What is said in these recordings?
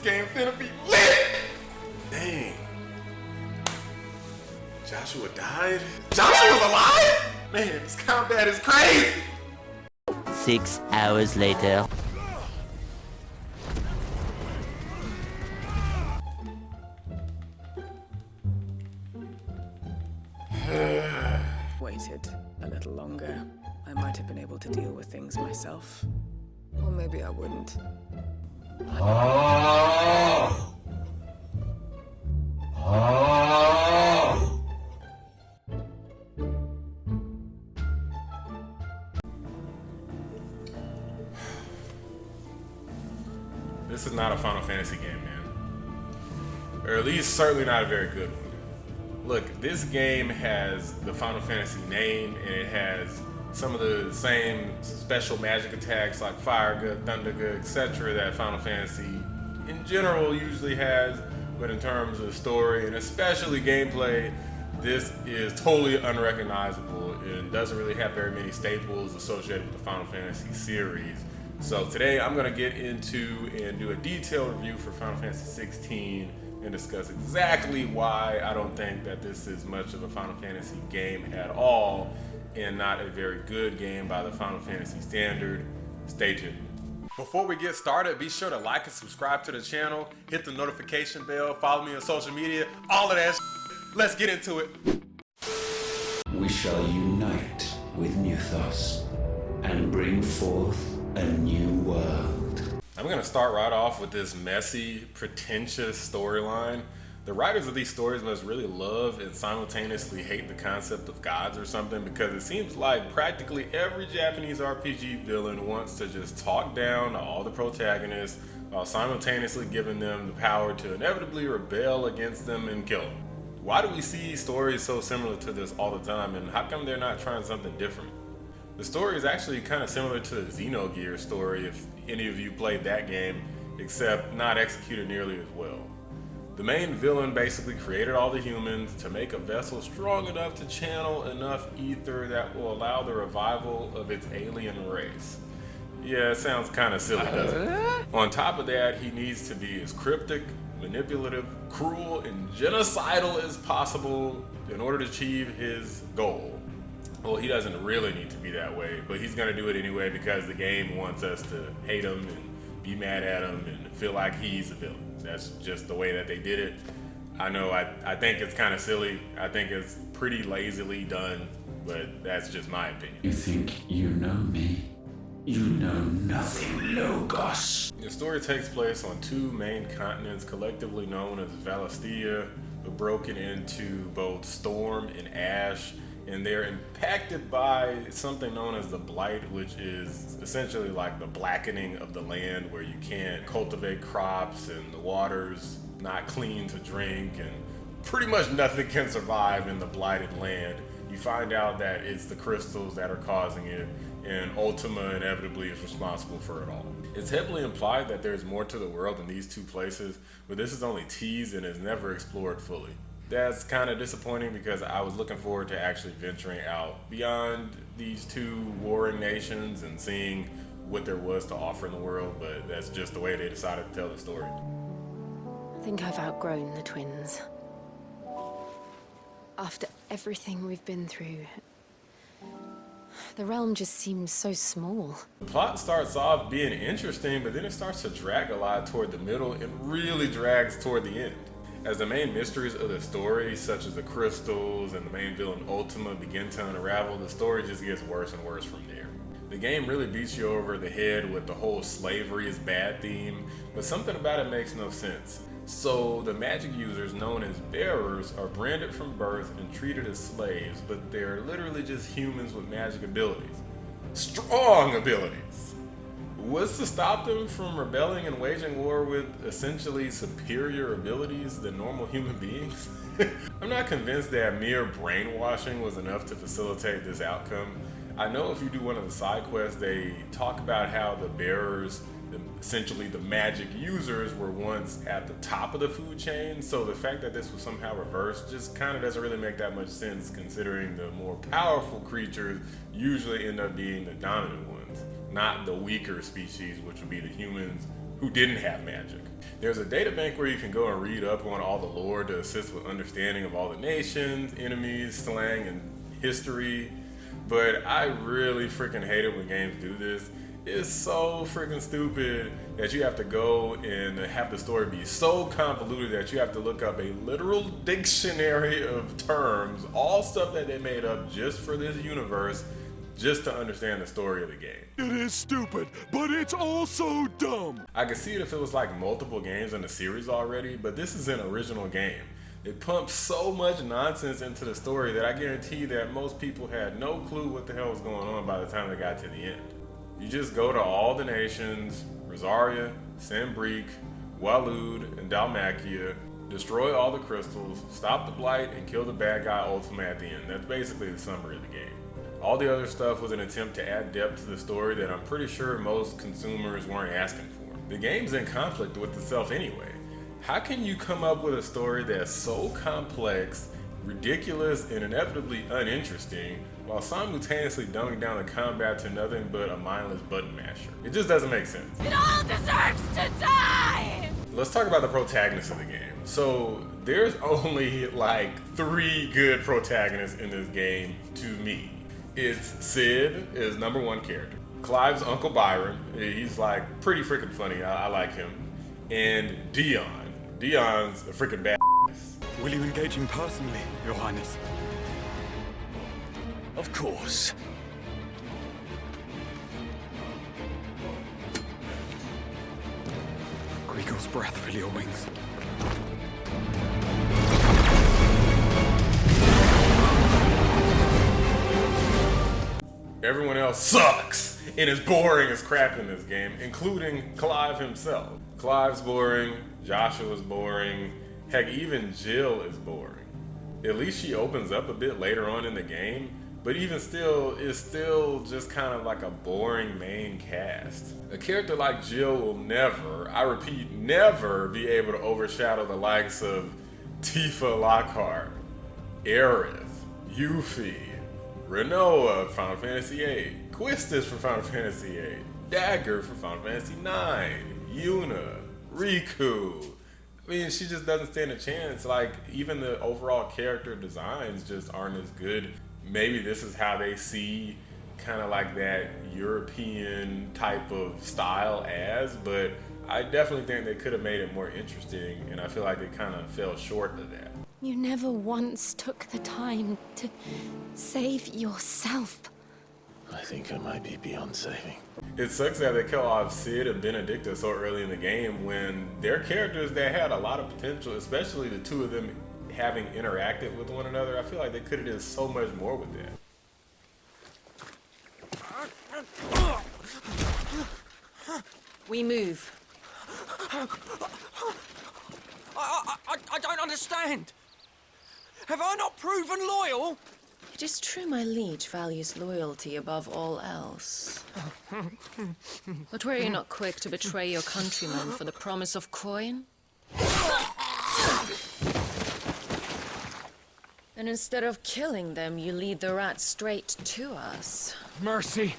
game finna be lit! Dang. Joshua died? Joshua's alive? Man, this combat is crazy! 6 hours later. Waited a little longer, I might have been able to deal with things myself. Or maybe I wouldn't. This is not a Final Fantasy game, man. Or at least certainly not a very good one. Look, this game has the Final Fantasy name, and it has some of the same special magic attacks like Fire Good, Thunder Good, etc. that Final Fantasy in general usually has, but in terms of story and especially gameplay, this is totally unrecognizable and doesn't really have very many staples associated with the Final Fantasy series. So today I'm going to get into and do a detailed review for Final Fantasy 16 and discuss exactly why I don't think that this is much of a Final Fantasy game at all and not a very good game by the Final Fantasy standard. Stay tuned. Before we get started, be sure to like and subscribe to the channel, hit the notification bell, follow me on social media, all of that shit. Let's get into it. We shall unite with Mythos and bring forth a new world. I'm going to start right off with this messy, pretentious storyline. The writers of these stories must really love and simultaneously hate the concept of gods or something, because it seems like practically every Japanese RPG villain wants to just talk down to all the protagonists while simultaneously giving them the power to inevitably rebel against them and kill them. Why do we see stories so similar to this all the time, and how come they're not trying something different? The story is actually kind of similar to the Xenogears story, if any of you played that game, except not executed nearly as well. The main villain basically created all the humans to make a vessel strong enough to channel enough ether that will allow the revival of its alien race. Yeah, it sounds kind of silly, doesn't it? On top of that, he needs to be as cryptic, manipulative, cruel, and genocidal as possible in order to achieve his goal. Well, he doesn't really need to be that way, but he's gonna do it anyway because the game wants us to hate him and be mad at him and feel like he's a villain. That's just the way that they did it. I know, I think it's kind of silly. I think it's pretty lazily done, but that's just my opinion. You think you know me? You know nothing, Logos. The story takes place on two main continents collectively known as Valistia, but broken into both Storm and Ash, and they're impacted by something known as the Blight, which is essentially like the blackening of the land, where you can't cultivate crops and the water's not clean to drink and pretty much nothing can survive in the blighted land. You find out that it's the crystals that are causing it, and Ultima inevitably is responsible for it all. It's heavily implied that there's more to the world than these two places, but this is only teased and is never explored fully. That's kind of disappointing because I was looking forward to actually venturing out beyond these two warring nations and seeing what there was to offer in the world, but that's just the way they decided to tell the story. I think I've outgrown the twins. After everything we've been through, the realm just seems so small. The plot starts off being interesting, but then it starts to drag a lot toward the middle and really drags toward the end. As the main mysteries of the story, such as the crystals and the main villain Ultima, begin to unravel, the story just gets worse and worse from there. The game really beats you over the head with the whole slavery is bad theme, but something about it makes no sense. So the magic users known as bearers are branded from birth and treated as slaves, but they're literally just humans with magic abilities. Strong abilities! What's to stop them from rebelling and waging war with essentially superior abilities than normal human beings? I'm not convinced that mere brainwashing was enough to facilitate this outcome. I know if you do one of the side quests, they talk about how the bearers, essentially the magic users, were once at the top of the food chain, so the fact that this was somehow reversed just kind of doesn't really make that much sense, considering the more powerful creatures usually end up being the dominant ones, not the weaker species, which would be the humans, who didn't have magic. There's a databank where you can go and read up on all the lore to assist with understanding of all the nations, enemies, slang, and history. But I really freaking hate it when games do this. It's so freaking stupid that you have to go and have the story be so convoluted that you have to look up a literal dictionary of terms, all stuff that they made up just for this universe, just to understand the story of the game. It is stupid, but it's also dumb. I could see it if it was like multiple games in the series already, but this is an original game. It pumps so much nonsense into the story that I guarantee that most people had no clue what the hell was going on by the time they got to the end. You just go to all the nations, Rosaria, Sambrique, Waloed, and Dalmacia, destroy all the crystals, stop the blight, and kill the bad guy ultimately at the end. That's basically the summary of the game. All the other stuff was an attempt to add depth to the story that I'm pretty sure most consumers weren't asking for. The game's in conflict with itself anyway. How can you come up with a story that's so complex, ridiculous, and inevitably uninteresting, while simultaneously dumbing down the combat to nothing but a mindless button masher? It just doesn't make sense. It all deserves to die! Let's talk about the protagonists of the game. So there's only like 3 good protagonists in this game to me. It's Sid is number 1 character. Clive's Uncle Byron, he's like pretty freaking funny, I like him. And Dion. Dion's a freaking badass. Will you engage him personally, Your Highness? Of course. Griegel's breath fill your wings. Everyone else sucks and is boring as crap in this game, including Clive himself. Clive's boring, Joshua's boring, heck, even Jill is boring. At least she opens up a bit later on in the game, but even still, it's still just kind of like a boring main cast. A character like Jill will never, I repeat, never be able to overshadow the likes of Tifa Lockhart, Aerith, Yuffie, Renoa from Final Fantasy VIII, Quistis from Final Fantasy VIII, Dagger from Final Fantasy IX, Yuna, Riku. I mean, she just doesn't stand a chance. Like, even the overall character designs just aren't as good. Maybe this is how they see kind of like that European type of style as, but I definitely think they could have made it more interesting, and I feel like they kind of fell short of that. You never once took the time to save yourself. I think I might be beyond saving. It sucks that they kill off Sid and Benedicta so early in the game when they're characters that had a lot of potential, especially the two of them having interacted with one another. I feel like they could have done so much more with that. We move. I don't understand. Have I not proven loyal? It is true my liege values loyalty above all else. But were you not quick to betray your countrymen for the promise of coin? And instead of killing them, you lead the rat straight to us. Mercy.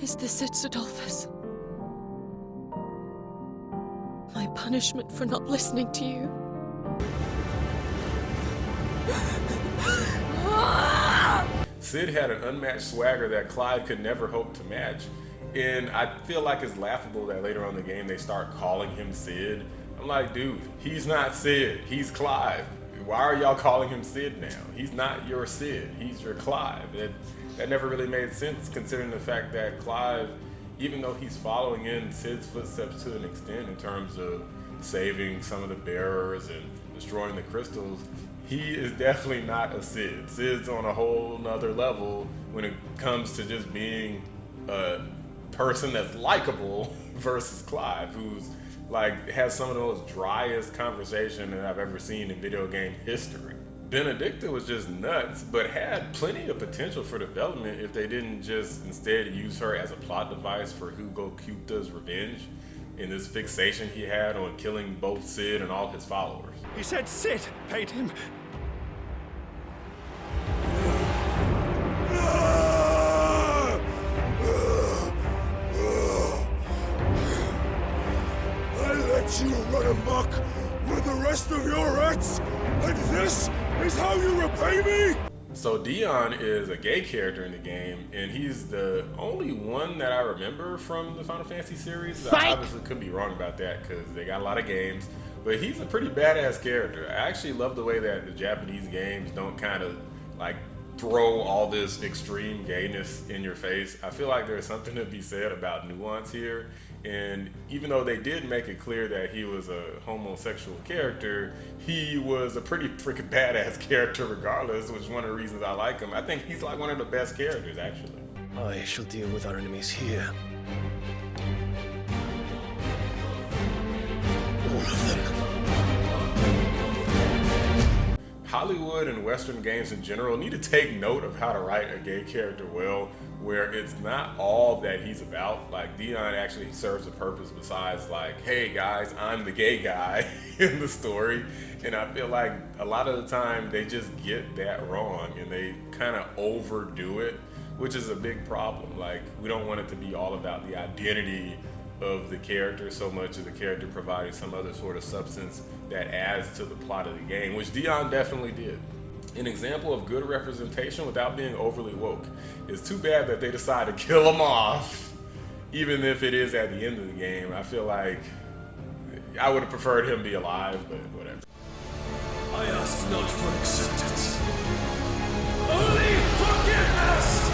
Is this it, Adolphus? My punishment for not listening to you? Sid had an unmatched swagger that Clive could never hope to match. And I feel like it's laughable that later on in the game they start calling him Sid. I'm like, dude, he's not Sid, he's Clive. Why are y'all calling him Sid now? He's not your Sid, he's your Clive. That never really made sense considering the fact that Clive, even though he's following in Sid's footsteps to an extent in terms of saving some of the bearers and destroying the crystals, he is definitely not a Sid. Sid's on a whole nother level when it comes to just being a person that's likable versus Clive, who's like has some of the most driest conversation that I've ever seen in video game history. Benedicta was just nuts, but had plenty of potential for development if they didn't just instead use her as a plot device for Hugo Cupta's revenge in this fixation he had on killing both Sid and all his followers. He said Sid paid him. No! you to run amok with the rest of your rats? And this is how you repay me? So Dion is a gay character in the game, and he's the only one that I remember from the Final Fantasy series. I obviously could be wrong about that because they got a lot of games, but he's a pretty badass character. I actually love the way that the Japanese games don't kind of like throw all this extreme gayness in your face. I feel like there's something to be said about nuance here. And even though they did make it clear that he was a homosexual character, he was a pretty freaking badass character regardless, which is one of the reasons I like him. I think he's like one of the best characters, actually. I shall deal with our enemies here. All of them. Hollywood and Western games in general need to take note of how to write a gay character well, where it's not all that he's about. Like, Dion actually serves a purpose besides like, hey guys, I'm the gay guy in the story. And I feel like a lot of the time they just get that wrong and they kind of overdo it, which is a big problem. Like, we don't want it to be all about the identity of the character so much as the character providing some other sort of substance that adds to the plot of the game, which Dion definitely did. An example of good representation without being overly woke. It's too bad that they decided to kill him off, even if it is at the end of the game. I feel like I would have preferred him be alive, but whatever. I ask not for acceptance, only forgiveness!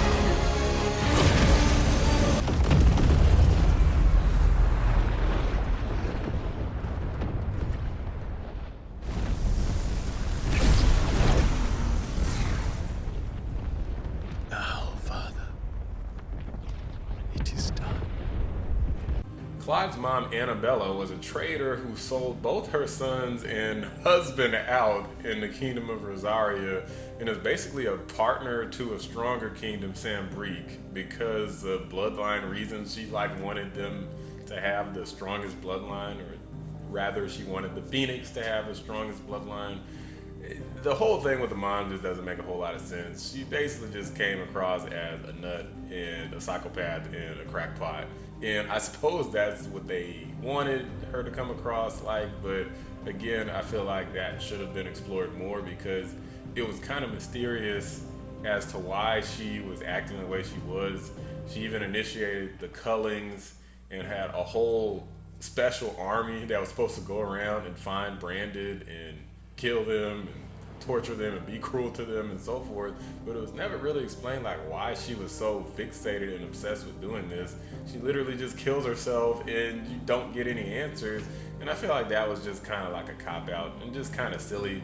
Clive's mom, Annabella, was a trader who sold both her sons and husband out in the Kingdom of Rosaria and is basically a partner to a stronger kingdom, Sambrique, because of bloodline reasons. She wanted them to have the strongest bloodline, or rather she wanted the Phoenix to have the strongest bloodline. The whole thing with the mom just doesn't make a whole lot of sense. She basically just came across as a nut and a psychopath and a crackpot. And I suppose that's what they wanted her to come across like, but again, I feel like that should have been explored more because it was kind of mysterious as to why she was acting the way she was. She even initiated the Cullings and had a whole special army that was supposed to go around and find Branded and kill them and torture them and be cruel to them and so forth, but it was never really explained like why she was so fixated and obsessed with doing this. She literally just kills herself and you don't get any answers, and I feel like that was just kind of like a cop-out and just kind of silly.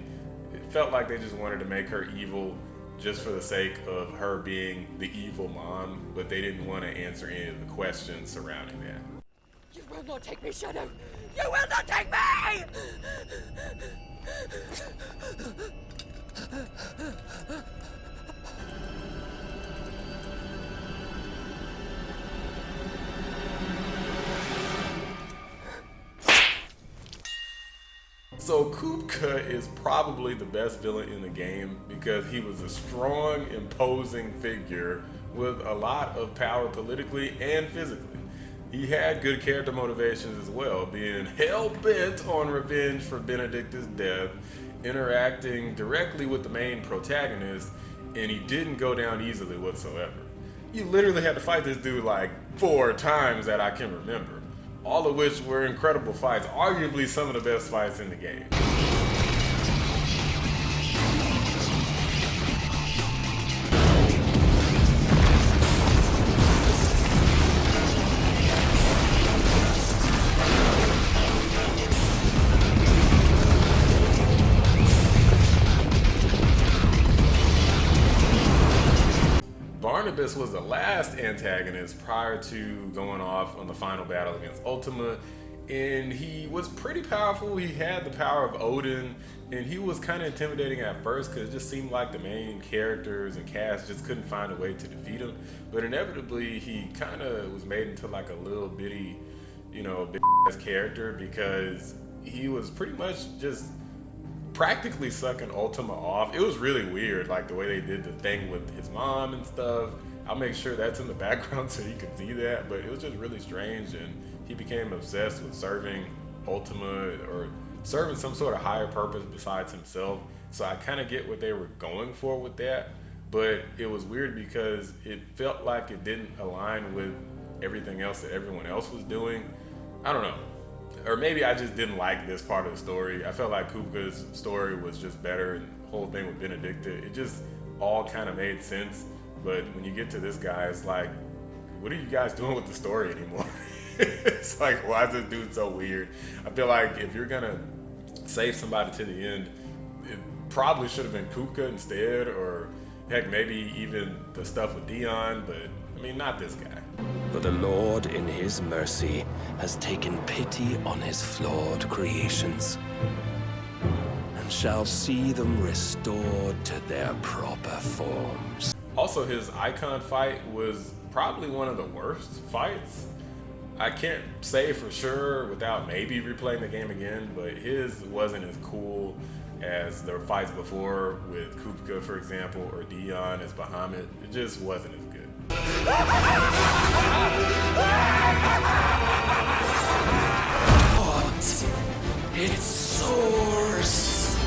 It felt like they just wanted to make her evil just for the sake of her being the evil mom, but they didn't want to answer any of the questions surrounding that. You will not take me, Shadow! You will not take me! So Kupka is probably the best villain in the game because he was a strong, imposing figure with a lot of power politically and physically. He had good character motivations as well, being hell-bent on revenge for Benedicta's death, interacting directly with the main protagonist, and he didn't go down easily whatsoever. You literally had to fight this dude like 4 times that I can remember, all of which were incredible fights, arguably some of the best fights in the game. Barnabas was the last antagonist prior to going off on the final battle against Ultima, and he was pretty powerful. He had the power of Odin, and he was kind of intimidating at first because it just seemed like the main characters and cast just couldn't find a way to defeat him. But inevitably, he kind of was made into like a little bitty, big ass character because he was pretty much just practically sucking Ultima off. It was really weird, like the way they did the thing with his mom and stuff. I'll make sure that's in the background so you can see that, but it was just really strange, and he became obsessed with serving Ultima or serving some sort of higher purpose besides himself. So I kind of get what they were going for with that, but it was weird because it felt like it didn't align with everything else that everyone else was doing. I don't know. Or maybe I just didn't like this part of the story. I felt like Kupka's story was just better, and the whole thing with Benedicta, it just all kind of made sense. But when you get to this guy, it's like, what are you guys doing with the story anymore? It's like, why is this dude so weird? I feel like if you're gonna save somebody to the end, it probably should have been Kupka instead, or heck, maybe even the stuff with Dion, but I mean, not this guy. For the Lord in his mercy has taken pity on his flawed creations, and shall see them restored to their proper forms. Also, his icon fight was probably one of the worst fights. I can't say for sure without maybe replaying the game again, but his wasn't as cool as the fights before with Kupka, for example, or Dion as Bahamut. It just wasn't as good. But it soars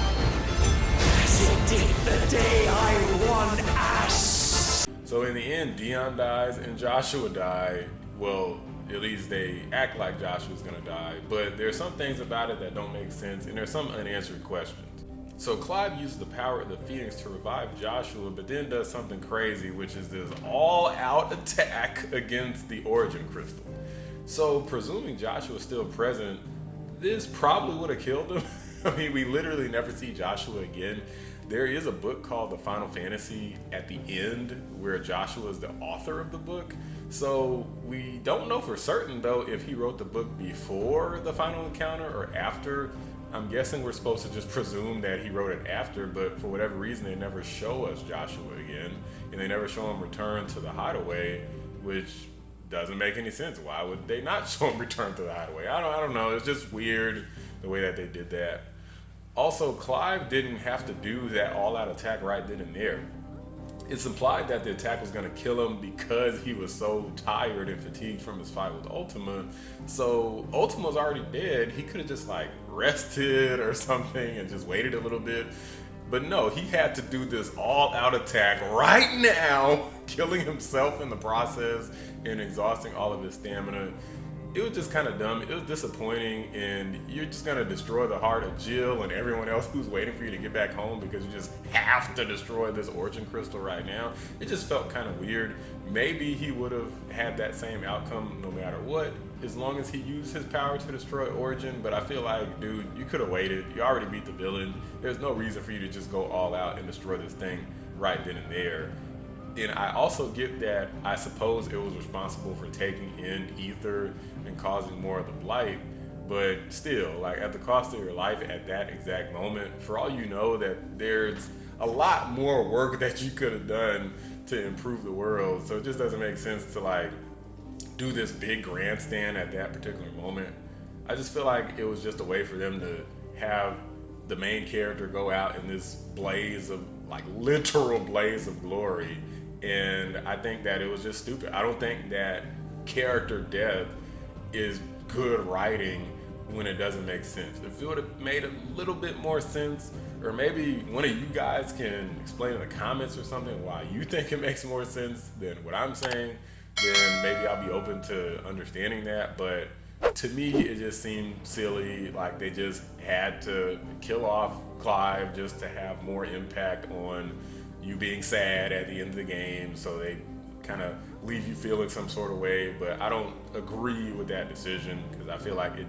as it did the day I won Ash. So in the end, Dion dies and Joshua die. Well, at least they act like Joshua's gonna die, but there's some things about it that don't make sense, and there's some unanswered questions. So Clive uses the power of the Phoenix to revive Joshua, but then does something crazy, which is this all-out attack against the Origin Crystal. So presuming Joshua's still present, this probably would have killed him. I mean, we literally never see Joshua again. There is a book called The Final Fantasy at the end where Joshua is the author of the book. So we don't know for certain though if he wrote the book before the final encounter or after. I'm guessing we're supposed to just presume that he wrote it after, but for whatever reason they never show us Joshua again, and they never show him return to the hideaway, which doesn't make any sense. Why would they not show him return to the hideaway? I don't know. It's just weird the way that they did that. Also, Clive didn't have to do that all-out attack right then and there. It's implied that the attack was going to kill him because he was so tired and fatigued from his fight with Ultima. So Ultima's already dead. He could have just like rested or something and just waited a little bit. But no, he had to do this all-out attack right now, killing himself in the process and exhausting all of his stamina. It was just kind of dumb. It was disappointing, and you're just gonna destroy the heart of Jill and everyone else who's waiting for you to get back home because you just have to destroy this Origin Crystal right now. It just felt kind of weird. Maybe he would have had that same outcome no matter what, as long as he used his power to destroy Origin, but I feel like, dude, you could have waited. You already beat the villain. There's no reason for you to just go all out and destroy this thing right then and there. And I also get that I suppose it was responsible for taking in Ether and causing more of the blight, but still, like, at the cost of your life at that exact moment, for all you know that there's a lot more work that you could have done to improve the world. So it just doesn't make sense to like do this big grandstand at that particular moment. I just feel like it was just a way for them to have the main character go out in this blaze of, like, literal blaze of glory. And I think that it was just stupid. I don't think that character death is good writing when it doesn't make sense. If it would have made a little bit more sense, or maybe one of you guys can explain in the comments or something why you think it makes more sense than what I'm saying, then maybe I'll be open to understanding that. But to me, it just seemed silly. Like they just had to kill off Clive just to have more impact on you being sad at the end of the game, so they kind of leave you feeling some sort of way. But I don't agree with that decision because I feel like they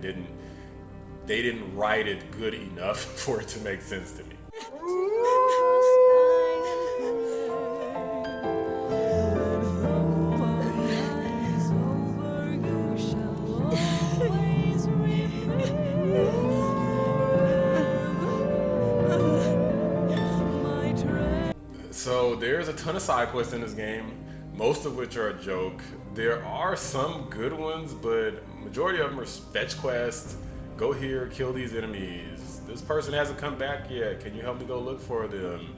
didn't write it good enough for it to make sense to me. So there's a ton of side quests in this game, most of which are a joke. There are some good ones, but majority of them are fetch quests. Go here, kill these enemies. This person hasn't come back yet. Can you help me go look for them?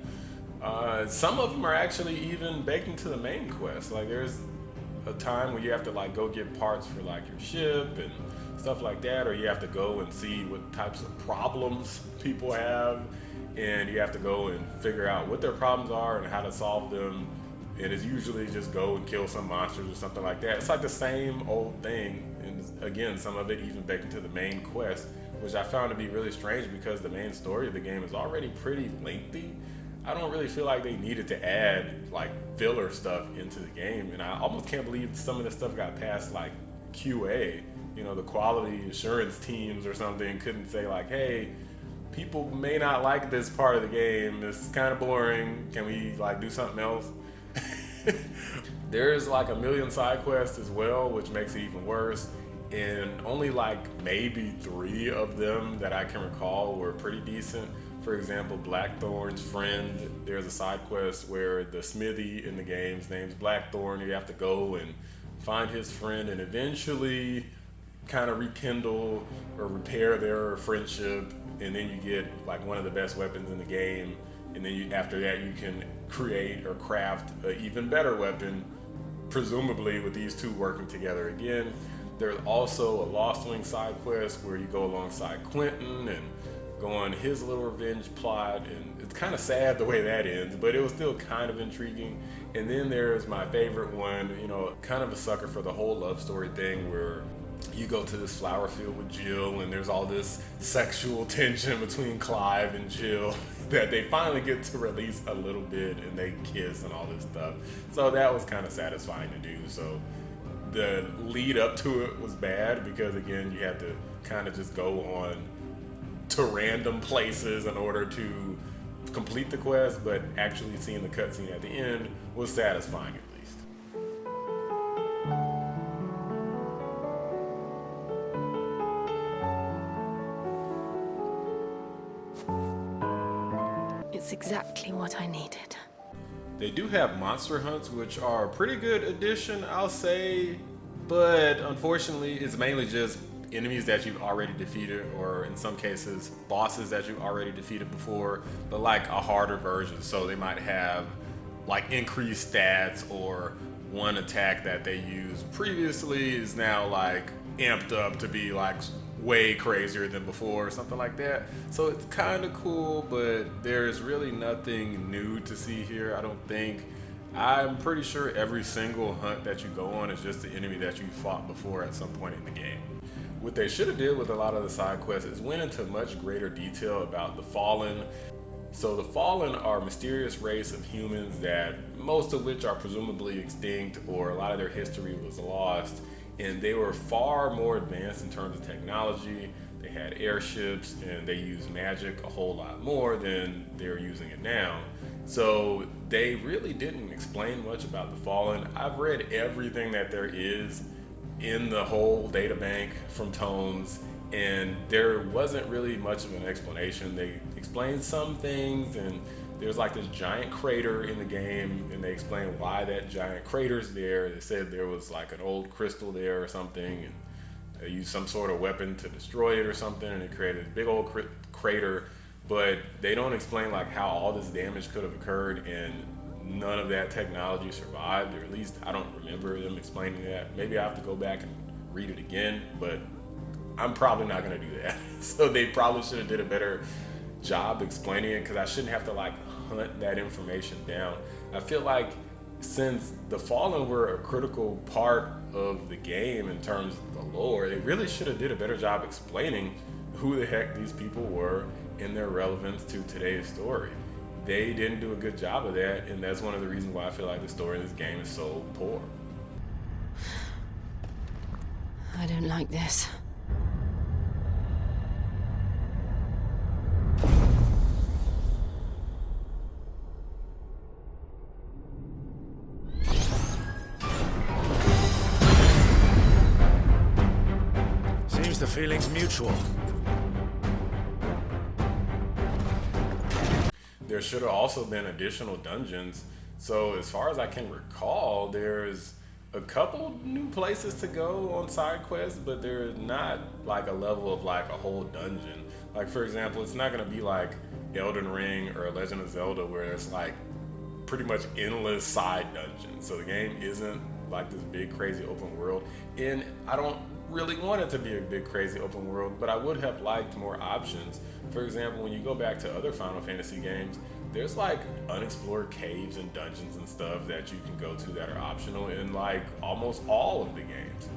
Some of them are actually even baked into the main quest. Like there's a time where you have to like go get parts for like your ship and stuff like that, or you have to go and see what types of problems people have, and you have to go and figure out what their problems are and how to solve them. And it's usually just go and kill some monsters or something like that. It's like the same old thing, and again, some of it even baked into the main quest, which I found to be really strange because the main story of the game is already pretty lengthy. I don't really feel like they needed to add like filler stuff into the game, and I almost can't believe some of the stuff got past like QA. You know, the quality assurance teams or something couldn't say like, hey, people may not like this part of the game, it's kind of boring, can we like do something else? There's like a million side quests as well, which makes it even worse, and only like maybe 3 of them that I can recall were pretty decent. For example, Blackthorn's friend, there's a side quest where the smithy in the game's name's Blackthorn. You have to go and find his friend and eventually kind of rekindle or repair their friendship, and then you get like one of the best weapons in the game, and then after that you can create or craft an even better weapon, presumably with these 2 working together again. There's also a Lost Wing side quest where you go alongside Quentin and go on his little revenge plot, and it's kind of sad the way that ends, but it was still kind of intriguing. And then there's my favorite one, you know, kind of a sucker for the whole love story thing where you go to this flower field with Jill, and there's all this sexual tension between Clive and Jill that they finally get to release a little bit, and they kiss and all this stuff. So that was kind of satisfying to do. So the lead up to it was bad because, again, you had to kind of just go on to random places in order to complete the quest, but actually seeing the cutscene at the end was satisfying at least. It's exactly what I needed. They do have monster hunts, which are a pretty good addition, I'll say, but unfortunately it's mainly just enemies that you've already defeated, or in some cases bosses that you've already defeated before, but like a harder version. So they might have like increased stats, or one attack that they used previously is now like amped up to be like way crazier than before or something like that. So it's kind of cool, but there's really nothing new to see here, I don't think. I'm pretty sure every single hunt that you go on is just the enemy that you fought before at some point in the game. What they should have did with a lot of the side quests is went into much greater detail about the Fallen. So the Fallen are a mysterious race of humans that most of which are presumably extinct, or a lot of their history was lost, and they were far more advanced in terms of technology. They had airships and they used magic a whole lot more than they're using it now. So they really didn't explain much about the Fallen. I've read everything that there is in the whole data bank from tomes, and there wasn't really much of an explanation. They explained some things, and there's like this giant crater in the game, and they explained why that giant crater's there. They said there was like an old crystal there or something, and they used some sort of weapon to destroy it or something, and it created a big old crater. But they don't explain like how all this damage could have occurred, and none of that technology survived, or at least I don't remember them explaining that. Maybe I have to go back and read it again, but I'm probably not going to do that. So they probably should have did a better job explaining it, because I shouldn't have to like hunt that information down. I feel like since the Fallen were a critical part of the game in terms of the lore, they really should have did a better job explaining who the heck these people were and their relevance to today's story. They didn't do a good job of that, and that's one of the reasons why I feel like the story in this game is so poor. I don't like this. Seems the feeling's mutual. There should have also been additional dungeons. So as far as I can recall, there's a couple new places to go on side quests, but there's not like a level of like a whole dungeon. Like for example, it's not gonna be like Elden Ring or Legend of Zelda where it's like pretty much endless side dungeons. So the game isn't like this big crazy open world, and I don't really want it to be a big crazy open world, but I would have liked more options. For example, when you go back to other Final Fantasy games, there's like unexplored caves and dungeons and stuff that you can go to that are optional in like almost all of the games,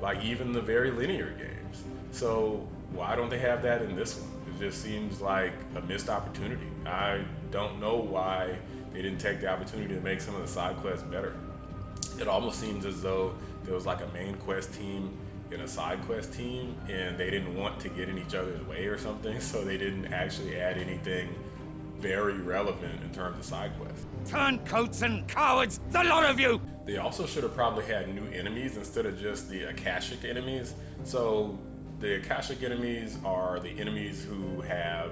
like even the very linear games. So why don't they have that in this one? It just seems like a missed opportunity. I don't know why they didn't take the opportunity to make some of the side quests better. It almost seems as though there was like a main quest team and a side quest team, and they didn't want to get in each other's way or something, so they didn't actually add anything very relevant in terms of side quests. Turncoats and cowards, the lot of you! They also should have probably had new enemies instead of just the Akashic enemies. So the Akashic enemies are the enemies who have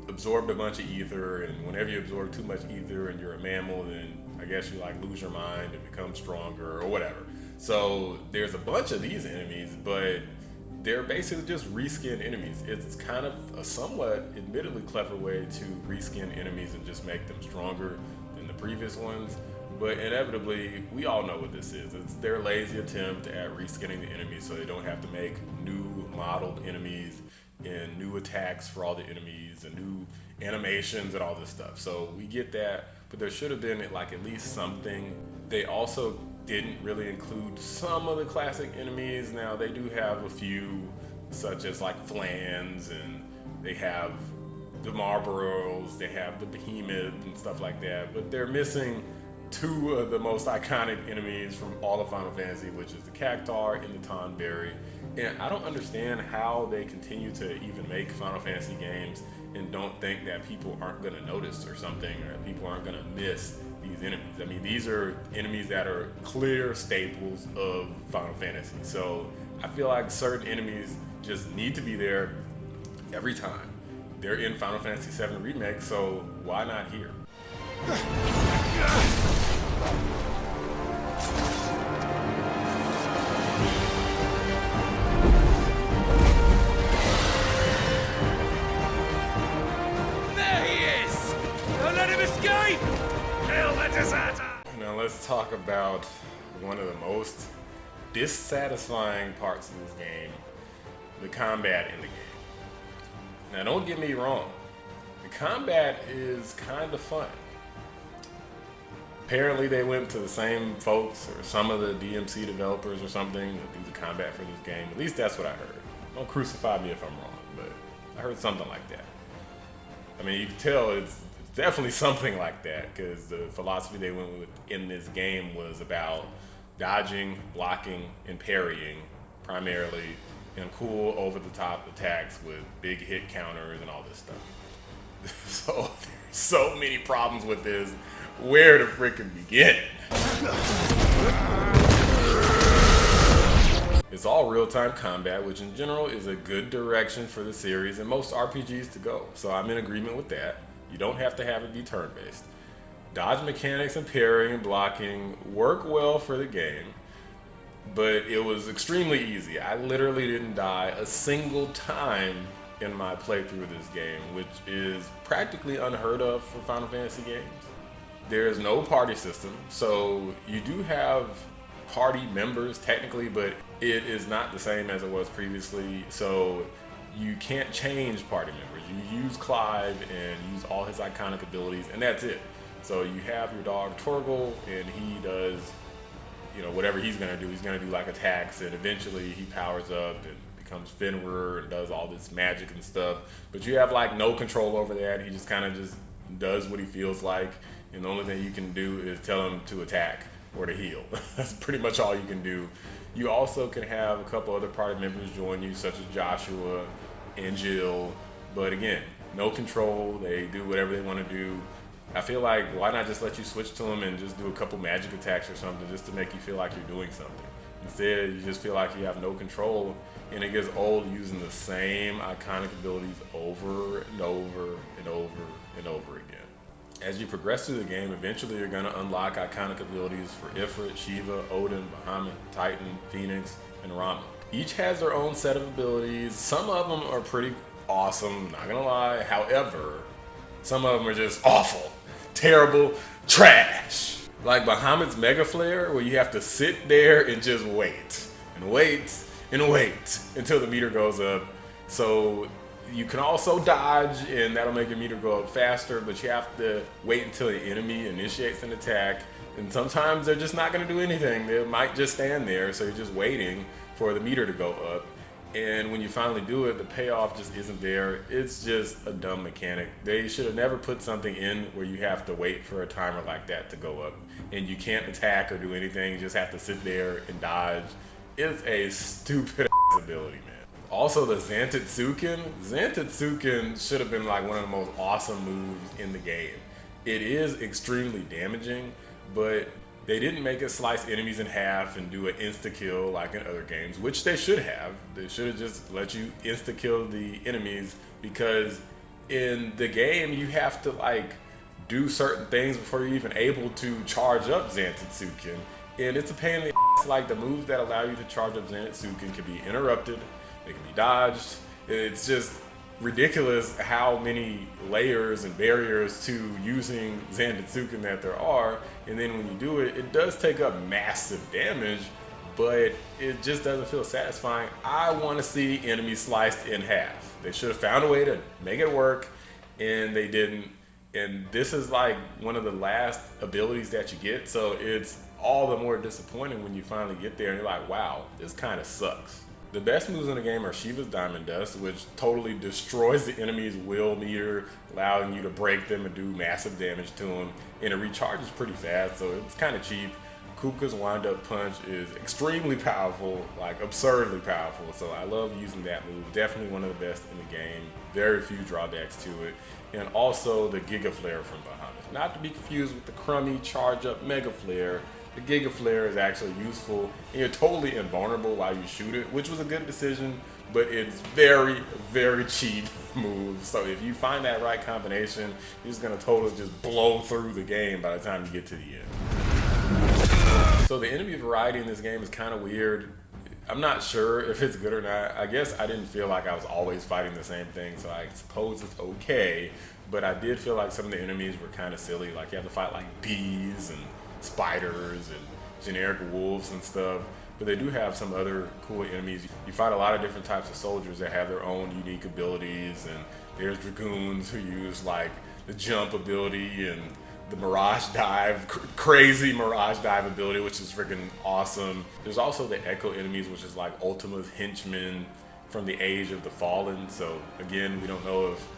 absorbed a bunch of ether, and whenever you absorb too much ether and you're a mammal, then I guess you like lose your mind and become stronger or whatever. So there's a bunch of these enemies, but they're basically just reskin enemies. It's kind of a somewhat admittedly clever way to reskin enemies and just make them stronger than the previous ones. But inevitably, we all know what this is. It's their lazy attempt at reskinning the enemies so they don't have to make new modeled enemies and new attacks for all the enemies and new animations and all this stuff. So we get that, but there should have been like at least something. They also didn't really include some of the classic enemies. Now they do have a few, such as like Flans, and they have the Marlboros, they have the Behemoth and stuff like that, but they're missing two of the most iconic enemies from all of Final Fantasy, which is the Cactuar and the Tonberry. And I don't understand how they continue to even make Final Fantasy games and don't think that people aren't going to notice or something, or that people aren't going to miss these enemies. I mean, these are enemies that are clear staples of Final Fantasy. So I feel like certain enemies just need to be there every time. They're in Final Fantasy VII Remake, so why not here? There he is! Don't let him escape! Kill the deserter! Now let's talk about one of the most dissatisfying parts of this game, the combat in the game. Now don't get me wrong, the combat is kind of fun. Apparently they went to the same folks or some of the DMC developers or something that do the combat for this game. At least that's what I heard. Don't crucify me if I'm wrong, but I heard something like that. I mean, you can tell it's definitely something like that, because the philosophy they went with in this game was about dodging, blocking, and parrying primarily, and cool over-the-top attacks with big hit counters and all this stuff. So there's so many problems with this. Where to frickin' begin? It's all real-time combat, which in general is a good direction for the series and most RPGs to go. So I'm in agreement with that. You don't have to have it be turn-based. Dodge mechanics and parrying and blocking work well for the game, but it was extremely easy. I literally didn't die a single time in my playthrough of this game, which is practically unheard of for Final Fantasy games. There is no party system, so you do have party members technically, but it is not the same as it was previously, so you can't change party members. You use Clive and use all his iconic abilities, and that's it. So you have your dog Torgal, and he does, you know, whatever he's gonna do. He's gonna do like attacks, and eventually he powers up and becomes Fenrir and does all this magic and stuff. But you have like no control over that. He just kind of just does what he feels like, and the only thing you can do is tell him to attack or to heal. That's pretty much all you can do. You also can have a couple other party members join you, such as Joshua and Jill, but again, no control. They do whatever they want to do. I feel like, why not just let you switch to them and just do a couple magic attacks or something, just to make you feel like you're doing something. Instead, you just feel like you have no control, and it gets old using the same iconic abilities over and over and over and over again. As you progress through the game, eventually you're going to unlock iconic abilities for Ifrit, Shiva, Odin, Bahamut, Titan, Phoenix, and Rama. Each has their own set of abilities. Some of them are pretty awesome, not gonna lie. However, some of them are just awful, terrible, trash. like Bahamut's Mega Flare, where you have to sit there and just wait and wait and wait until the meter goes up. So you can also dodge, and that'll make your meter go up faster, but you have to wait until the enemy initiates an attack. And sometimes they're just not going to do anything. They might just stand there, so you're just waiting for the meter to go up. And when you finally do it, the payoff just isn't there. It's just a dumb mechanic. They should have never put something in where you have to wait for a timer like that to go up. And you can't attack or do anything. You just have to sit there and dodge. It's a stupid ability, man. Also, the Zantetsuken. Zantetsuken should have been like one of the most awesome moves in the game. It is extremely damaging, but they didn't make it slice enemies in half and do an insta-kill like in other games, which they should have. They should have just let you insta-kill the enemies, because in the game you have to like do certain things before you're even able to charge up Zantetsuken. And it's a pain in the ass. Like, the moves that allow you to charge up Zantetsuken can be interrupted, they can be dodged. It's just ridiculous how many layers and barriers to using Zantetsuken that there are. And then when you do it, it does take up massive damage, but it just doesn't feel satisfying. I want to see enemies sliced in half. They should have found a way to make it work, and they didn't. And this is like one of the last abilities that you get, so it's all the more disappointing when you finally get there and you're like, wow, this kind of sucks. The best moves in the game are Shiva's Diamond Dust, which totally destroys the enemy's will meter, allowing you to break them and do massive damage to them. And it recharges pretty fast, so it's kind of cheap. Kuka's Wind Up Punch is extremely powerful, like absurdly powerful. So I love using that move. Definitely one of the best in the game. Very few drawbacks to it. And also the Giga Flare from Bahamut. Not to be confused with the crummy charge up Mega Flare. The Giga Flare is actually useful, and you're totally invulnerable while you shoot it, which was a good decision, but it's very, very cheap move. So if you find that right combination, you're just gonna totally just blow through the game by the time you get to the end. So the enemy variety in this game is kind of weird. I'm not sure if it's good or not. I guess I didn't feel like I was always fighting the same thing, so I suppose it's okay. But I did feel like some of the enemies were kind of silly. Like, you have to fight like bees and spiders and generic wolves and stuff. But they do have some other cool enemies. You fight a lot of different types of soldiers that have their own unique abilities. And there's dragoons who use like the jump ability and the Mirage Dive, crazy Mirage Dive ability, which is freaking awesome. There's also the Echo enemies, which is like Ultima's henchmen from the Age of the Fallen. So again, we don't know if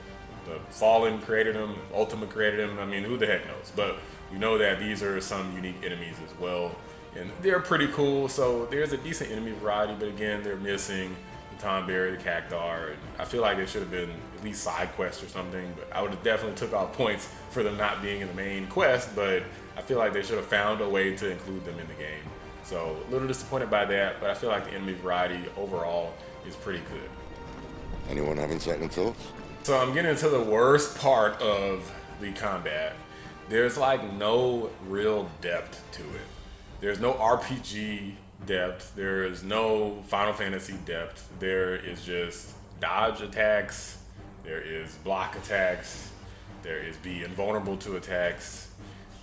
the Fallen created them, if Ultima created them. I mean, who the heck knows? But we know that these are some unique enemies as well, and they're pretty cool. So there's a decent enemy variety, but again, they're missing the Tomberry, the Cactuar, and I feel like it should have been at least side quest or something. But I would have definitely took off points for them not being in the main quest, but I feel like they should have found a way to include them in the game. So a little disappointed by that, but I feel like the enemy variety overall is pretty good. Anyone having second thoughts? So I'm getting into the worst part of the combat. There's like no real depth to it. There's no RPG depth. There is no Final Fantasy depth. There is just dodge attacks. There is block attacks. There is be invulnerable to attacks.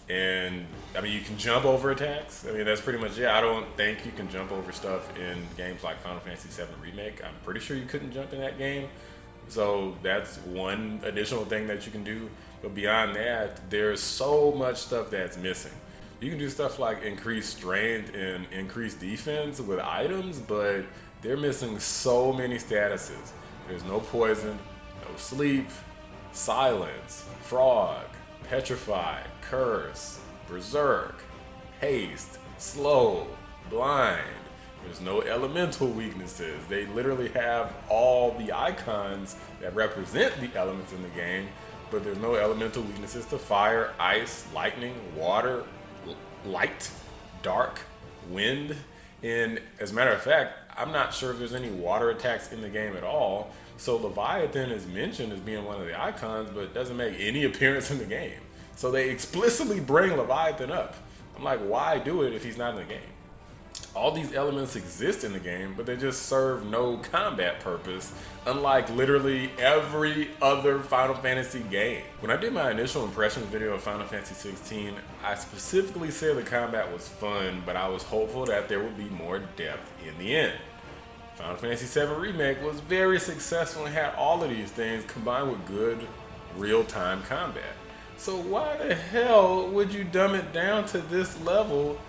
And I mean, you can jump over attacks. I mean, that's pretty much it. I don't think you can jump over stuff in games like Final Fantasy VII Remake. I'm pretty sure you couldn't jump in that game. So that's one additional thing that you can do. But beyond that, there's so much stuff that's missing. You can do stuff like increase strength and increase defense with items, but they're missing so many statuses. There's no poison, no sleep, silence, frog, petrify, curse, berserk, haste, slow, blind. There's no elemental weaknesses. They literally have all the icons that represent the elements in the game, but there's no elemental weaknesses to fire, ice, lightning, water, light, dark, wind. And as a matter of fact, I'm not sure if there's any water attacks in the game at all. So Leviathan is mentioned as being one of the icons, but doesn't make any appearance in the game. So they explicitly bring Leviathan up. I'm like, why do it if he's not in the game? All these elements exist in the game, but they just serve no combat purpose, unlike literally every other Final Fantasy game. When I did my initial impressions video of Final Fantasy 16, I specifically said the combat was fun, but I was hopeful that there would be more depth in the end. Final Fantasy VII Remake was very successful and had all of these things combined with good real-time combat. So why the hell would you dumb it down to this level?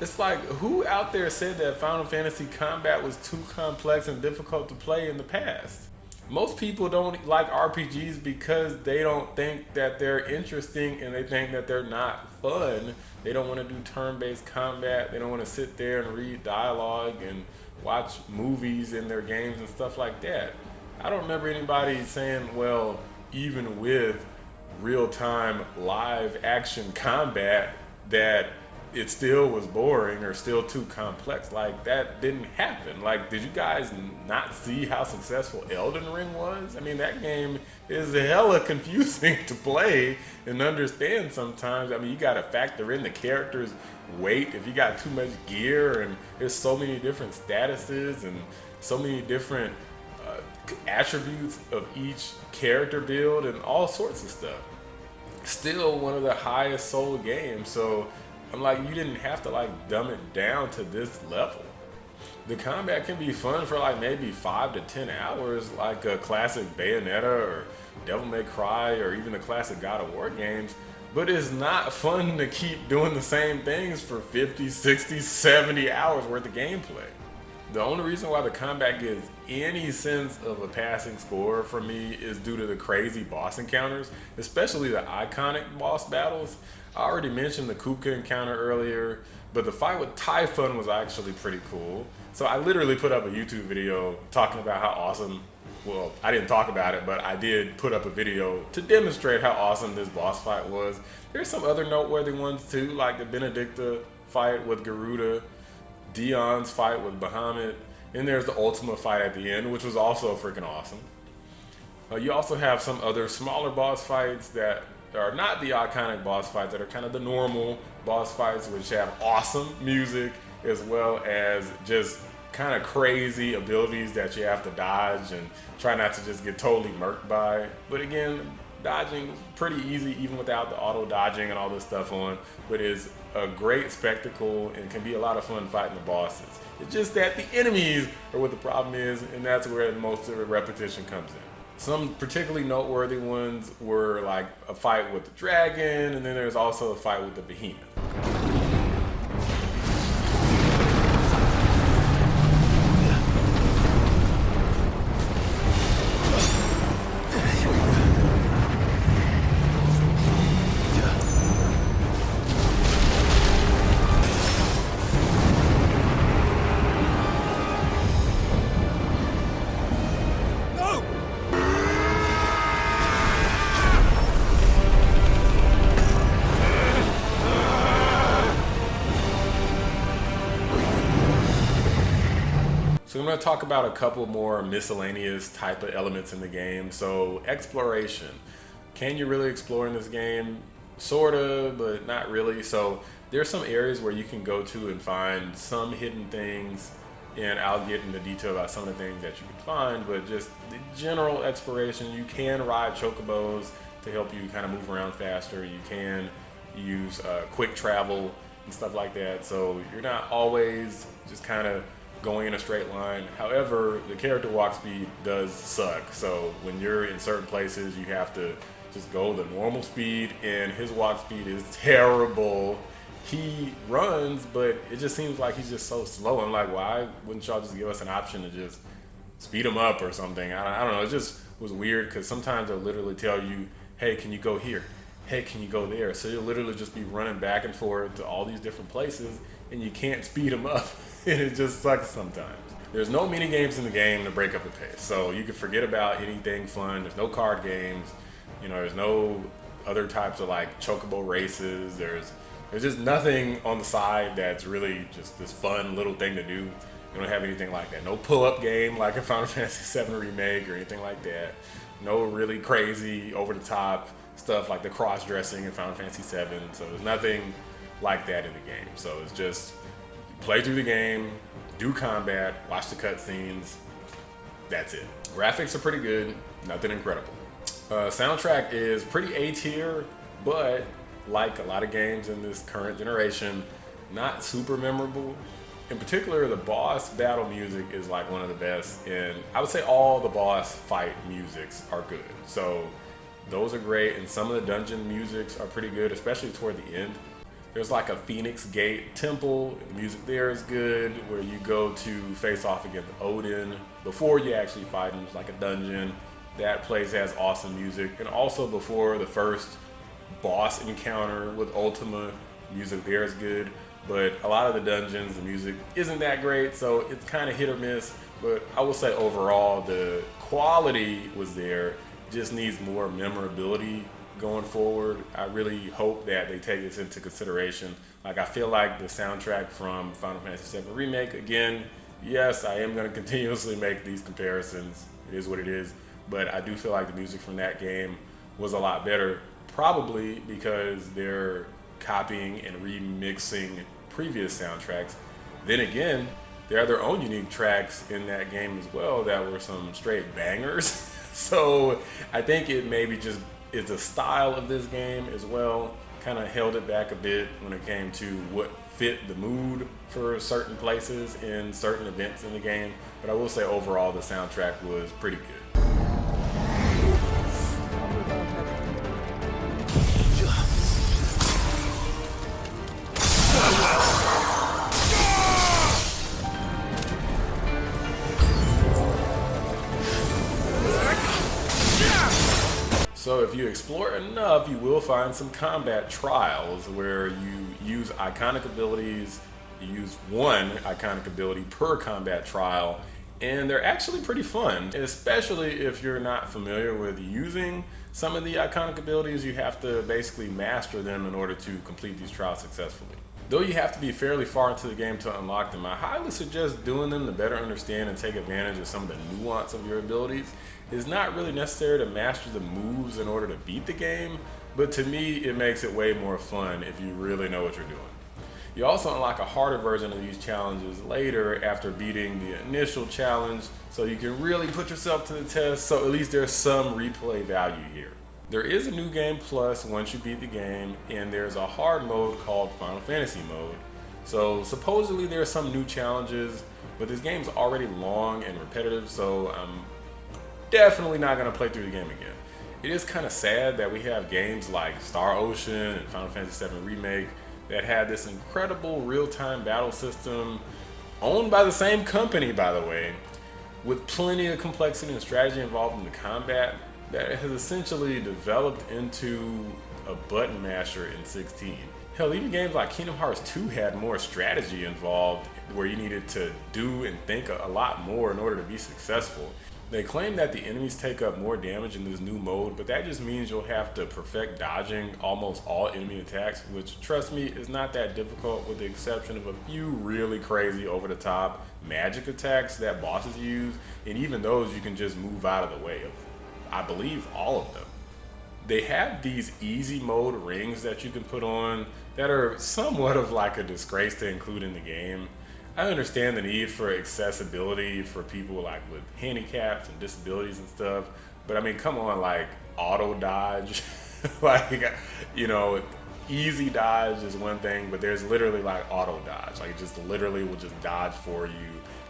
It's like, who out there said that Final Fantasy combat was too complex and difficult to play in the past? Most people don't like RPGs because they don't think that they're interesting and they think that they're not fun. They don't want to do turn-based combat. They don't want to sit there and read dialogue and watch movies in their games and stuff like that. I don't remember anybody saying, well, even with real-time live action combat, that it still was boring or still too complex. Like, that didn't happen. Like, did you guys not see how successful Elden Ring was? I mean, that game is hella confusing to play and understand sometimes. I mean, you gotta factor in the character's weight if you got too much gear, and there's so many different statuses and so many different attributes of each character build and all sorts of stuff. Still one of the highest sold games, so I'm like, you didn't have to like dumb it down to this level. The combat can be fun for like maybe 5 to 10 hours, like a classic Bayonetta or Devil May Cry or even the classic God of War games, but it's not fun to keep doing the same things for 50, 60, 70 hours worth of gameplay. The only reason why the combat gets any sense of a passing score for me is due to the crazy boss encounters, especially the iconic boss battles. I already mentioned the Kupka encounter earlier, but the fight with Typhon was actually pretty cool. So I literally put up a YouTube video talking about how awesome, well, I didn't talk about it, but I did put up a video to demonstrate how awesome this boss fight was. There's some other noteworthy ones too, like the Benedicta fight with Garuda, Dion's fight with Bahamut, and there's the Ultima fight at the end, which was also freaking awesome. You also have some other smaller boss fights that are not the iconic boss fights, that are kind of the normal boss fights, which have awesome music as well as just kind of crazy abilities that you have to dodge and try not to just get totally murked by. But again, dodging is pretty easy even without the auto dodging and all this stuff on, but is a great spectacle and can be a lot of fun fighting the bosses. It's just that the enemies are what the problem is, and that's where most of the repetition comes in. Some particularly noteworthy ones were like a fight with the dragon, and then there's also a fight with the behemoth. So I'm going to talk about a couple more miscellaneous type of elements in the game. So exploration. Can you really explore in this game? Sorta, but not really. So there's some areas where you can go to and find some hidden things, and I'll get into detail about some of the things that you can find, but just the general exploration. You can ride chocobos to help you kind of move around faster. You can use quick travel and stuff like that. So you're not always just kind of going in a straight line. However, the character walk speed does suck. So when you're in certain places, you have to just go the normal speed, and his walk speed is terrible. He runs, but it just seems like he's just so slow. I'm like, why wouldn't y'all just give us an option to just speed him up or something? I don't know. It just was weird because sometimes they'll literally tell you, hey, can you go here? Hey, can you go there? So you'll literally just be running back and forth to all these different places, and you can't speed him up. And it just sucks sometimes. There's no mini games in the game to break up the pace, so you can forget about anything fun. There's no card games, you know, there's no other types of like chocobo races. There's just nothing on the side that's really just this fun little thing to do. You don't have anything like that. No pull-up game like a Final Fantasy VII Remake or anything like that. No really crazy over-the-top stuff like the cross-dressing in Final Fantasy VII. So there's nothing like that in the game. So it's just play through the game, do combat, watch the cutscenes. That's it. Graphics are pretty good, nothing incredible. Soundtrack is pretty A tier, but like a lot of games in this current generation, not super memorable. In particular, the boss battle music is like one of the best, and I would say all the boss fight musics are good. So those are great, and some of the dungeon musics are pretty good, especially toward the end. There's like a Phoenix Gate temple, the music there is good, where you go to face off against Odin before you actually fight him. It's like a dungeon. That place has awesome music, and also before the first boss encounter with Ultima, music there is good. But a lot of the dungeons, the music isn't that great, so it's kind of hit or miss. But I will say overall, the quality was there, just needs more memorability going forward. I really hope that they take this into consideration. Like, I feel like the soundtrack from Final Fantasy VII Remake, again, yes, I am going to continuously make these comparisons. It is what it is. But I do feel like the music from that game was a lot better, probably because they're copying and remixing previous soundtracks. Then again, there are their own unique tracks in that game as well that were some straight bangers. So I think it maybe just is the style of this game as well, kind of held it back a bit when it came to what fit the mood for certain places in certain events in the game. But I will say overall the soundtrack was pretty good. So if you explore enough, you will find some combat trials where you use iconic abilities. You use one iconic ability per combat trial, and they're actually pretty fun, especially if you're not familiar with using some of the iconic abilities. You have to basically master them in order to complete these trials successfully. Though you have to be fairly far into the game to unlock them, I highly suggest doing them to better understand and take advantage of some of the nuance of your abilities. It's not really necessary to master the moves in order to beat the game, but to me it makes it way more fun if you really know what you're doing. You also unlock a harder version of these challenges later after beating the initial challenge, so you can really put yourself to the test, so at least there's some replay value here. There is a new game plus once you beat the game, and there's a hard mode called Final Fantasy mode. So supposedly there are some new challenges, but this game's already long and repetitive, so I'm definitely not going to play through the game again. It is kind of sad that we have games like Star Ocean and Final Fantasy VII Remake that had this incredible real-time battle system, owned by the same company, by the way, with plenty of complexity and strategy involved in the combat, that has essentially developed into a button masher in 16. Hell, even games like Kingdom Hearts 2 had more strategy involved, where you needed to do and think a lot more in order to be successful. They claim that the enemies take up more damage in this new mode, but that just means you'll have to perfect dodging almost all enemy attacks, which, trust me, is not that difficult, with the exception of a few really crazy over-the-top magic attacks that bosses use, and even those you can just move out of the way of, I believe, all of them. They have these easy mode rings that you can put on that are somewhat of like a disgrace to include in the game. I understand the need for accessibility for people like with handicaps and disabilities and stuff, but I mean, come on, like auto dodge, like, you know, easy dodge is one thing, but there's literally like auto dodge, like it just literally will just dodge for you.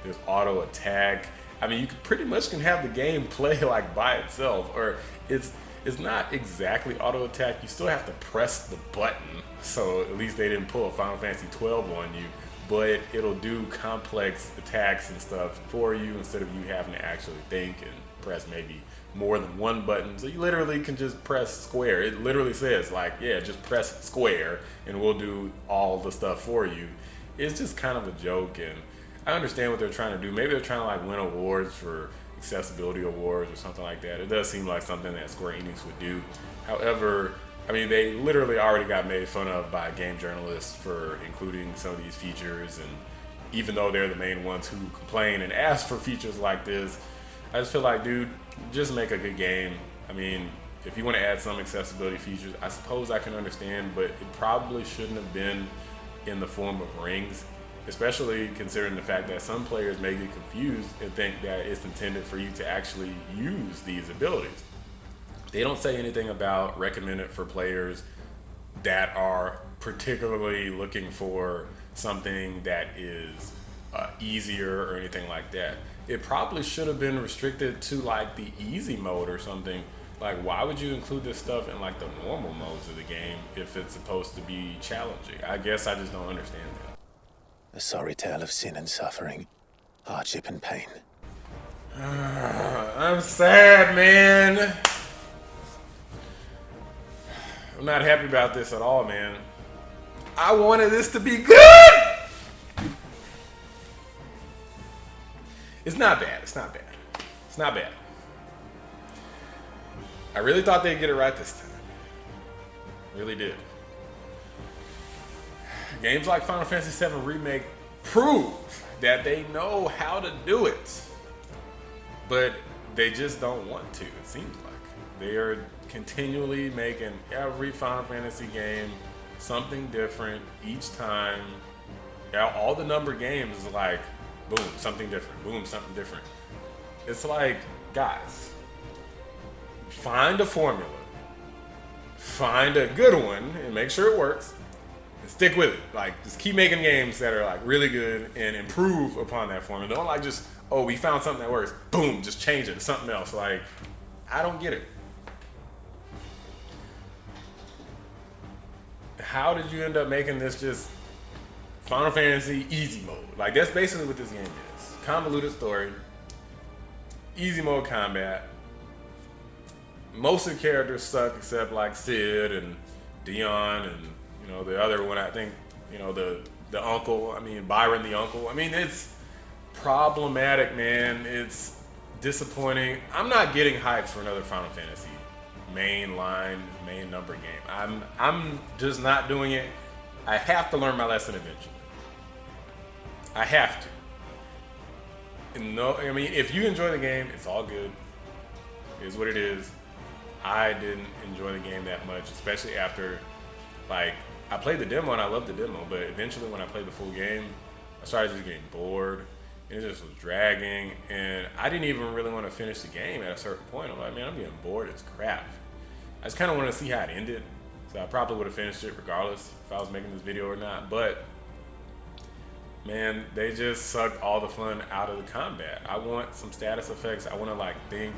There's auto attack. I mean, you pretty much can have the game play like by itself, or it's not exactly auto attack. You still have to press the button, so at least they didn't pull a Final Fantasy 12 on you. But it'll do complex attacks and stuff for you instead of you having to actually think and press maybe more than one button. So you literally can just press square. It literally says like, yeah, just press square and we'll do all the stuff for you. It's just kind of a joke, and I understand what they're trying to do. Maybe they're trying to like win awards for accessibility awards or something like that. It does seem like something that Square Enix would do. However, I mean, they literally already got made fun of by game journalists for including some of these features, and even though they're the main ones who complain and ask for features like this, I just feel like, dude, just make a good game. I mean, if you want to add some accessibility features, I suppose I can understand, but it probably shouldn't have been in the form of rings. especially considering the fact that some players may get confused and think that it's intended for you to actually use these abilities. They don't say anything about recommended for players that are particularly looking for something that is easier or anything like that. It probably should have been restricted to like the easy mode or something. Like, why would you include this stuff in like the normal modes of the game if it's supposed to be challenging? I guess I just don't understand that. A sorry tale of sin and suffering, hardship and pain. I'm sad, man. I'm not happy about this at all, man. I wanted this to be good. It's not bad. It's not bad. It's not bad. I really thought they'd get it right this time. Really did. Games like Final Fantasy VII Remake prove that they know how to do it. But they just don't want to, it seems like. They are continually making every Final Fantasy game something different each time. All the numbered games is like, boom, something different. Boom, something different. It's like, guys, find a formula. Find a good one and make sure it works. And stick with it. Like, just keep making games that are like really good and improve upon that formula. Don't like just, oh, we found something that works. Boom, just change it to something else. Like, I don't get it. How did you end up making this just Final Fantasy easy mode? Like, that's basically what this game is. Convoluted story, easy mode combat. Most of the characters suck except like Sid and Dion and, you know, the other one, I think, you know, the uncle. I mean, Byron the uncle. I mean, it's problematic, man. It's disappointing. I'm not getting hyped for another Final Fantasy main number game. I'm just not doing it. I have to learn my lesson eventually. I have to. And no, I mean, if you enjoy the game, it's all good. It is what it is. I didn't enjoy the game that much, especially after, like, I played the demo and I loved the demo, but eventually when I played the full game, I started just getting bored. And it just was dragging, and I didn't even really want to finish the game at a certain point. I'm like, man, I'm getting bored as crap. I just kind of wanted to see how it ended, so I probably would have finished it regardless if I was making this video or not. But man, they just sucked all the fun out of the combat. I want some status effects. I want to like think.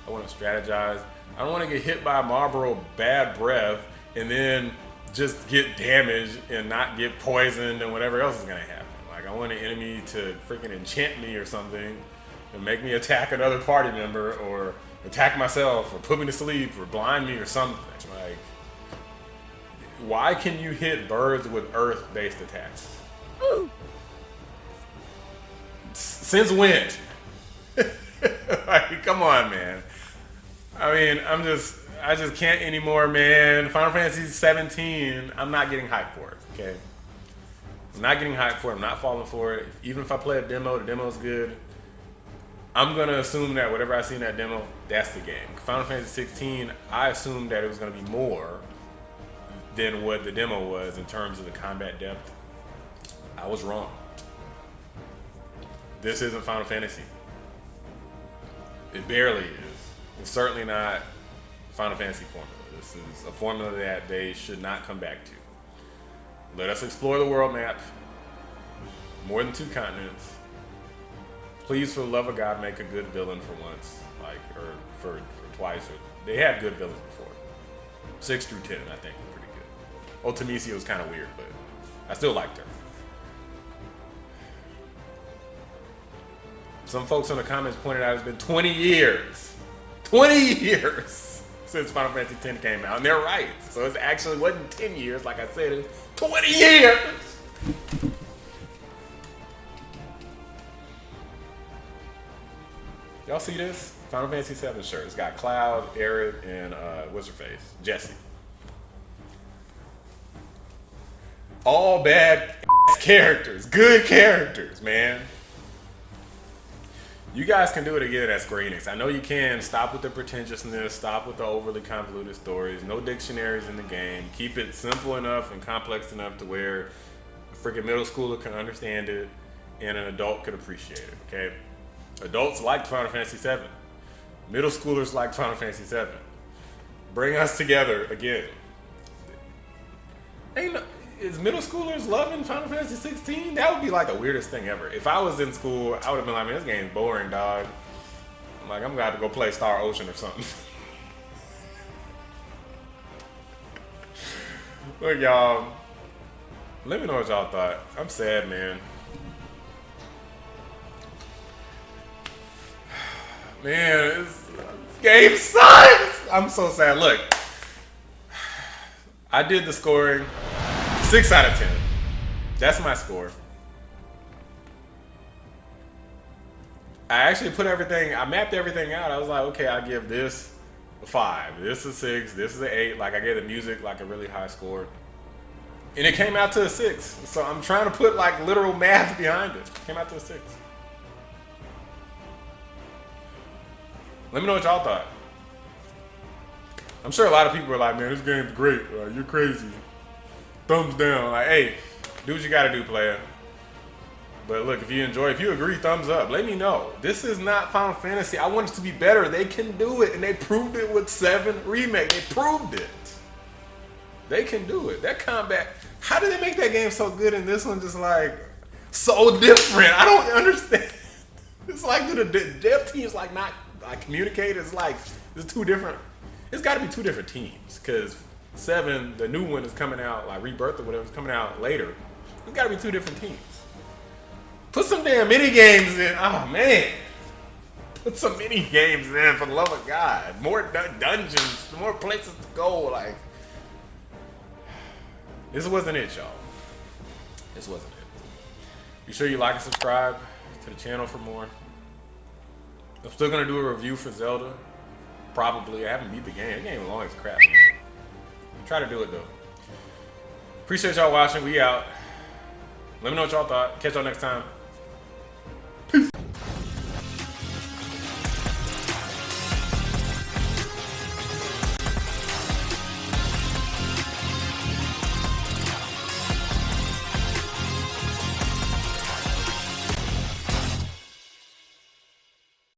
I want to strategize. I don't want to get hit by a Marlboro bad breath and then just get damaged and not get poisoned and whatever else is gonna happen. Like, I want an enemy to freaking enchant me or something and make me attack another party member or attack myself or put me to sleep or blind me or something. Like, why can you hit birds with earth-based attacks? Ooh. Since when? Like, come on, man. I mean, I just can't anymore, man. Final Fantasy 17, I'm not getting hyped for it, okay? I'm not getting hyped for it. I'm not falling for it. Even if I play a demo, the demo's good. I'm going to assume that whatever I see in that demo, that's the game. Final Fantasy 16, I assumed that it was going to be more than what the demo was in terms of the combat depth. I was wrong. This isn't Final Fantasy. It barely is. It's certainly not Final Fantasy formula. This is a formula that they should not come back to. Let us explore the world map. More than 2 continents. Please, for the love of God, make a good villain for once. Like, or for twice. They had good villains before. 6 through 10, I think, were pretty good. Ultimisia was kind of weird, but I still liked her. Some folks in the comments pointed out it's been 20 years. 20 years since Final Fantasy X came out. And they're right. So it actually wasn't 10 years, like I said. It was 20 years! Y'all see this? Final Fantasy VII shirt. It's got Cloud, Aerith, and what's her face? Jessie. All bad characters. Good characters, man. You guys can do it again at Square Enix. I know you can. Stop with the pretentiousness. Stop with the overly convoluted stories. No dictionaries in the game. Keep it simple enough and complex enough to where freaking middle schooler can understand it, and an adult could appreciate it. Okay, adults liked Final Fantasy VII. Middle schoolers like Final Fantasy VII. Bring us together again. Is middle schoolers loving Final Fantasy 16? That would be like the weirdest thing ever. If I was in school, I would have been like, man, this game's boring, dog. I'm like, I'm gonna have to go play Star Ocean or something. Look, y'all. Let me know what y'all thought. I'm sad, man. Man, this game sucks. I'm so sad. Look, I did the scoring. 6 out of 10. That's my score. I actually put everything, I mapped everything out. I was like, okay, I give this a 5. This is a 6. This is an 8. Like, I gave the music like a really high score. And it came out to a 6. So I'm trying to put like literal math behind it. Came out to a 6. Let me know what y'all thought. I'm sure a lot of people are like, man, this game's great. You're crazy. Thumbs down. Like, hey, do what you gotta do, player. But look, if you enjoy, if you agree, thumbs up. Let me know. This is not Final Fantasy. I want it to be better. They can do it, and they proved it with 7 Remake. They proved it. They can do it. That combat. How did they make that game so good and this one just like so different? I don't understand. It's like, do the dev teams like not like communicate? It's like there's 2 different. It's got to be 2 different teams because 7, the new one is coming out, like Rebirth or whatever, is coming out later. It's got to be 2 different teams. Put some damn mini games in. Oh man, put some mini games in for the love of God. More dungeons, more places to go. Like, this wasn't it, y'all. This wasn't it. Be sure you like and subscribe to the channel for more. I'm still gonna do a review for Zelda. Probably. I haven't beat the game. The game is long as crap. Try to do it though. Appreciate y'all watching. We out. Let me know what y'all thought. Catch y'all next time.